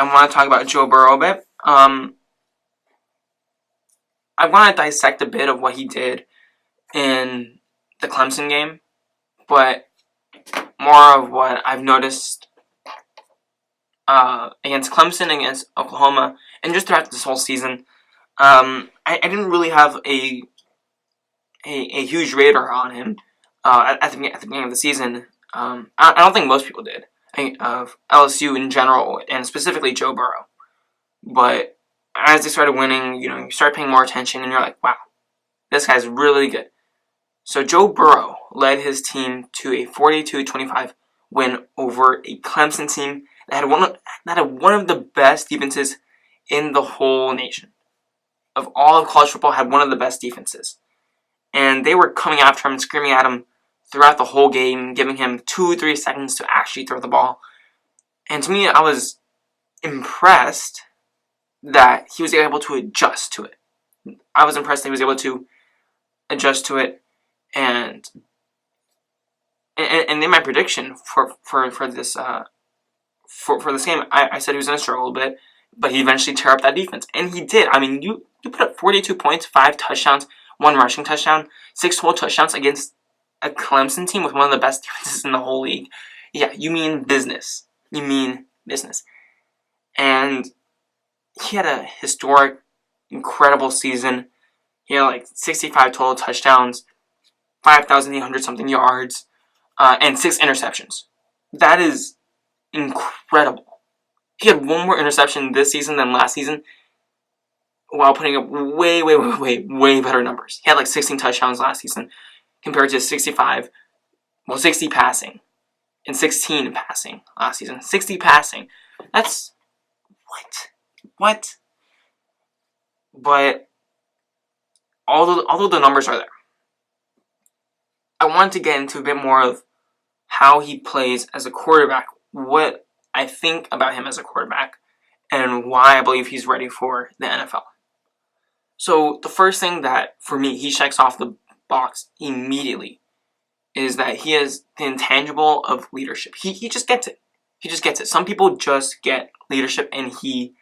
I want to talk about Joe Burrow a bit. I want to dissect a bit of what he did in the Clemson game, but more of what I've noticed against Clemson, against Oklahoma, and just throughout this whole season. I didn't really have a huge radar on him at the beginning of the season. I don't think most people did, of LSU in general, and specifically Joe Burrow. But as they started winning, you start paying more attention, and you're like, wow, this guy's really good. So Joe Burrow led his team to a 42-25 win over a Clemson team that had one of the best defenses in the whole nation. Of all of college football, had one of the best defenses. And they were coming after him and screaming at him throughout the whole game, giving him 2-3 seconds to actually throw the ball. And to me, I was impressed that he was able to adjust to it. I was impressed that he was able to adjust to it, and in my prediction for this for this game, I said he was going to struggle a bit, but he eventually tear up that defense, and he did. I mean, you put up 42 points, 5 touchdowns, 1 rushing touchdown, 6 total touchdowns against a Clemson team with one of the best defenses in the whole league. Yeah, you mean business. You mean business. And he had a historic, incredible season. He had like 65 total touchdowns, 5,800 something yards, and 6 interceptions. That is incredible. He had one more interception this season than last season, while putting up way better numbers. He had like 16 touchdowns last season compared to 60 passing and 16 passing last season. 60 passing. That's what? But although the numbers are there, I want to get into a bit more of how he plays as a quarterback, what I think about him as a quarterback, and why I believe he's ready for the NFL. So the first thing that, for me, he checks off the box immediately is that he has the intangible of leadership. He just gets it. He just gets it. Some people just get leadership, and he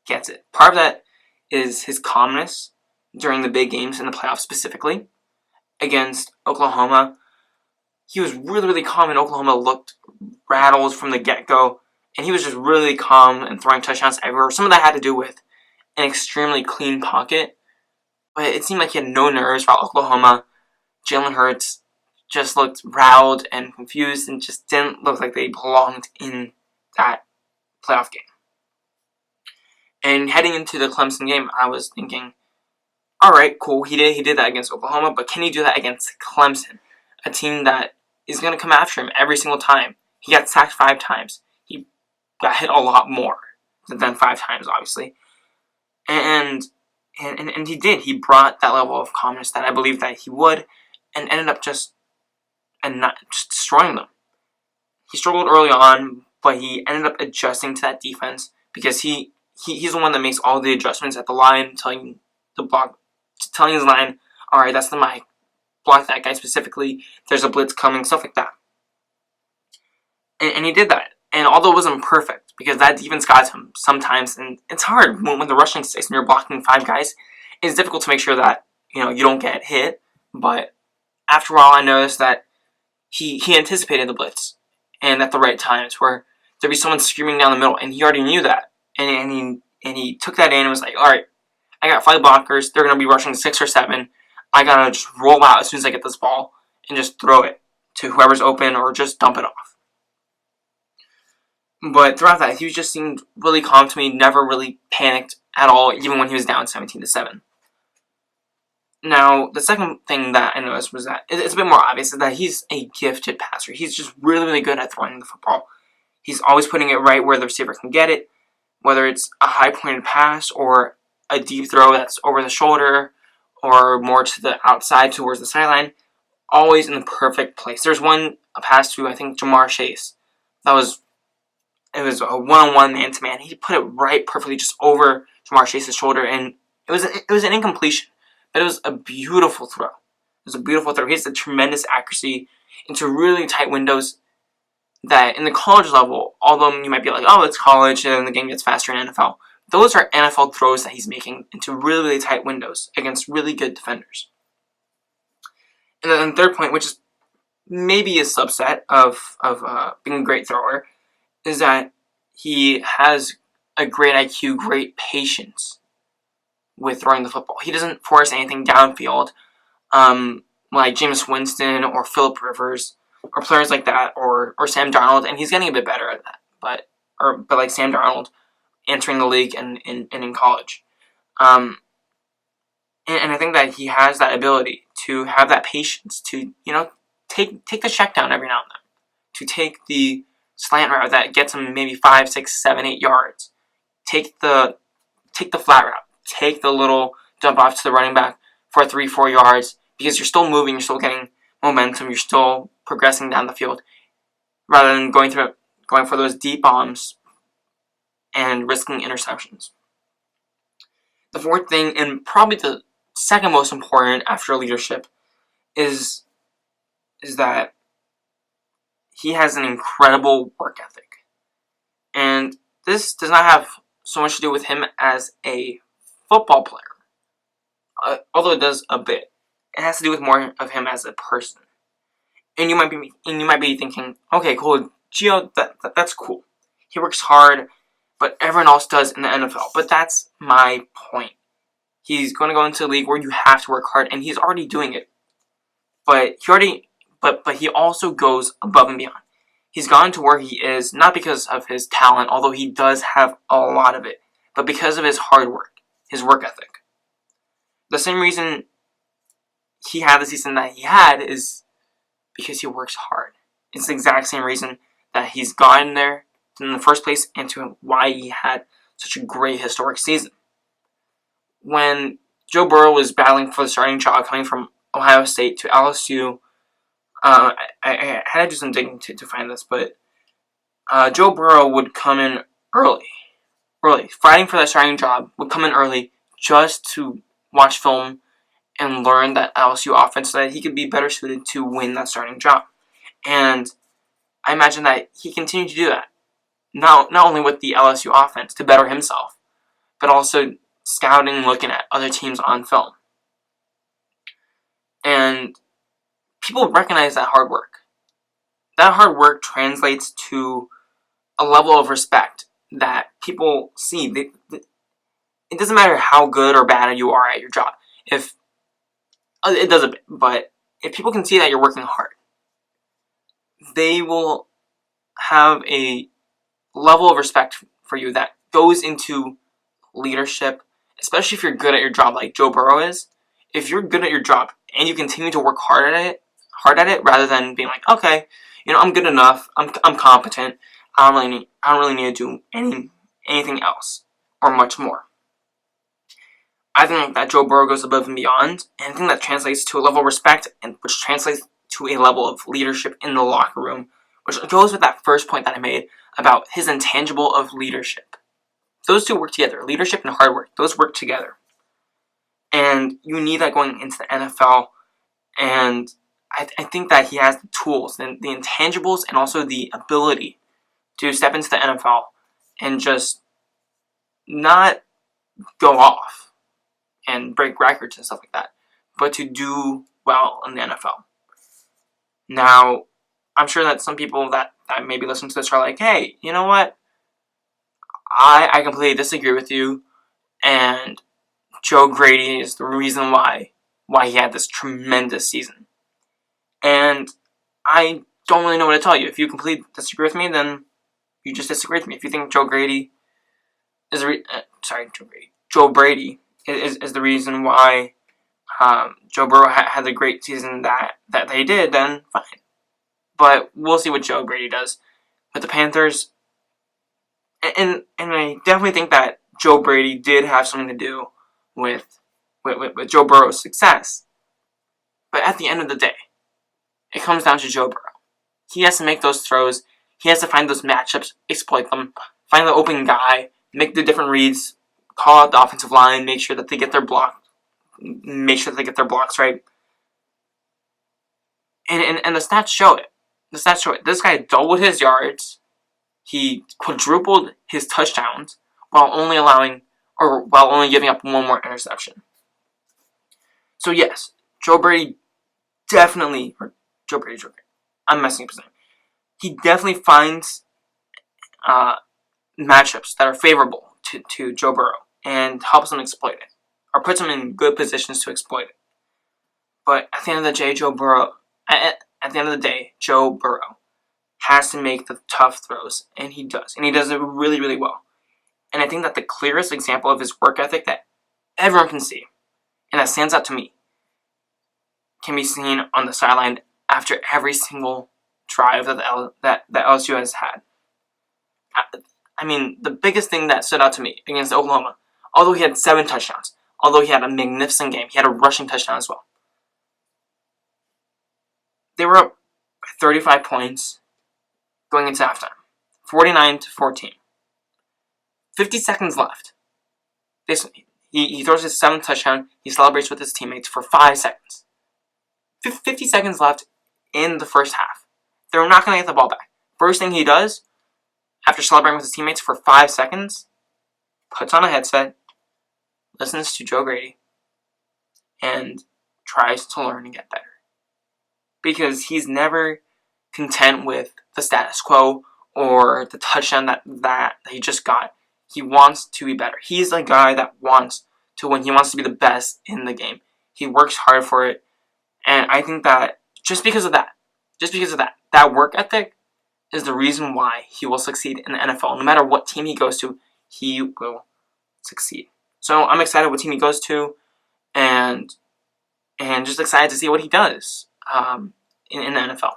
gets it. Part of that is his calmness during the big games in the playoffs specifically. Against Oklahoma, he was really calm, and Oklahoma looked rattled from the get-go, and he was just really calm and throwing touchdowns everywhere. Some of that had to do with an extremely clean pocket, but it seemed like he had no nerves about Oklahoma. Jalen Hurts just looked rattled and confused and just didn't look like they belonged in that playoff game. And heading into the Clemson game, I was thinking, all right, cool, he did that against Oklahoma, but can he do that against Clemson, a team that is going to come after him every single time? He got sacked 5 times. He got hit a lot more than 5 times, obviously. And he did. He brought that level of calmness that I believe that he would, and ended up just destroying them. He struggled early on, but he ended up adjusting to that defense because he's the one that makes all the adjustments at the line, telling his line, all right, that's the mic, block that guy specifically, there's a blitz coming, stuff like that. And he did that. And although it wasn't perfect, because that defense got him sometimes, and it's hard when the rushing 6 and you're blocking 5 guys, it's difficult to make sure that you don't get hit. But after a while, I noticed that he anticipated the blitz, and at the right times where there'd be someone screaming down the middle, and he already knew that, and he took that in and was like, all right, I got 5 blockers, they're gonna be rushing 6 or 7. I gotta just roll out as soon as I get this ball and just throw it to whoever's open or just dump it off. But throughout that, he just seemed really calm to me, never really panicked at all, even when he was down 17-7. Now, the second thing that I noticed was that it's a bit more obvious, is that he's a gifted passer. He's just really good at throwing the football. He's always putting it right where the receiver can get it, whether it's a high-pointed pass or a deep throw that's over the shoulder or more to the outside towards the sideline, always in the perfect place. There's a pass to, I think, Jamar Chase. It was a one-on-one man-to-man. He put it right perfectly just over Jamar Chase's shoulder, and it was an incompletion, but it was a beautiful throw. It was a beautiful throw. He has a tremendous accuracy into really tight windows. that in the college level, although you might be like, oh, it's college and the game gets faster in NFL, those are NFL throws that he's making into really, really tight windows against really good defenders. And then the third point, which is maybe a subset of being a great thrower, is that he has a great IQ, great patience with throwing the football. He doesn't force anything downfield, like Jameis Winston or Phillip Rivers or players like that, or Sam Darnold, and he's getting a bit better at that. But like Sam Darnold entering the league and in college. And I think that he has that ability to have that patience to, take the check down every now and then, to take the slant route that gets him maybe 5, 6, 7, 8 yards. Take the flat route. Take the little dump off to the running back for 3, 4 yards, because you're still moving, you're still getting momentum, you're still progressing down the field, rather than going for those deep bombs and risking interceptions. The fourth thing, and probably the second most important after leadership, is that he has an incredible work ethic. And this does not have so much to do with him as a football player, although it does a bit. It has to do with more of him as a person. And you might be thinking, okay, cool, Gio, that's cool. He works hard, but everyone else does in the NFL. But that's my point. He's going to go into a league where you have to work hard, and he's already doing it. But he also goes above and beyond. He's gone to where he is, not because of his talent, although he does have a lot of it, but because of his hard work, his work ethic. The same reason he had the season that he had is because he works hard. It's the exact same reason that he's gotten there in the first place, and to why he had such a great historic season. When Joe Burrow was battling for the starting job coming from Ohio State to LSU, I had to do some digging to find this, but Joe Burrow would come in early, fighting for that starting job, would come in early just to watch film and learn that LSU offense so that he could be better suited to win that starting job. And I imagine that he continued to do that, not only with the LSU offense to better himself, but also scouting and looking at other teams on film. And people recognize that hard work. That hard work translates to a level of respect that people see. It doesn't matter how good or bad you are at your job. It does a bit, but if people can see that you're working hard, they will have a level of respect for you that goes into leadership, especially if you're good at your job like Joe Burrow is. If you're good at your job and you continue to work hard at it, rather than being like, okay, I'm good enough, I'm competent, I don't really need to do anything else or much more. I think that Joe Burrow goes above and beyond, and I think that translates to a level of respect, and which translates to a level of leadership in the locker room, which goes with that first point that I made about his intangible of leadership. Those two work together. Leadership and hard work, those work together. And you need that going into the NFL, and I think that he has the tools, the intangibles, and also the ability to step into the NFL and just not go off and break records and stuff like that, but to do well in the NFL. Now, I'm sure that some people that maybe listen to this are like, hey, you know what? I completely disagree with you, and Joe Grady is the reason why he had this tremendous season. And I don't really know what to tell you. If you completely disagree with me, then you just disagree with me. If you think Joe Brady is the reason why Joe Burrow had the great season that they did, then fine. But we'll see what Joe Brady does with the Panthers. And I definitely think that Joe Brady did have something to do with Joe Burrow's success. But at the end of the day, it comes down to Joe Burrow. He has to make those throws. He has to find those matchups, exploit them, find the open guy, make the different reads, call out the offensive line, make sure that they get their blocks right. And the stats show it. the stats show it. This guy doubled his yards. He quadrupled his touchdowns while only giving up one more interception. So yes, Joe Brady, I'm messing up his name. He definitely finds matchups that are favorable to Joe Burrow and helps him exploit it, or puts him in good positions to exploit it. But at the end of the day, Joe Burrow has to make the tough throws, and he does. And he does it really, really well. And I think that the clearest example of his work ethic that everyone can see, and that stands out to me, can be seen on the sideline after every single drive that LSU has had. I mean, the biggest thing that stood out to me against Oklahoma, although he had 7 touchdowns, although he had a magnificent game, he had a rushing touchdown as well. They were up 35 points going into halftime, 49-14. 50 seconds left. He throws his 7th touchdown. He celebrates with his teammates for 5 seconds. 50 seconds left in the first half. They're not going to get the ball back. First thing he does, after celebrating with his teammates for 5 seconds, puts on a headset, listens to Joe Brady, and tries to learn and get better. Because he's never content with the status quo or the touchdown that he just got. He wants to be better. He's a guy that wants to win. He wants to be the best in the game. He works hard for it. And I think that just because of that work ethic is the reason why he will succeed in the NFL. No matter what team he goes to, he will succeed. So I'm excited what team he goes to, and just excited to see what he does in the NFL.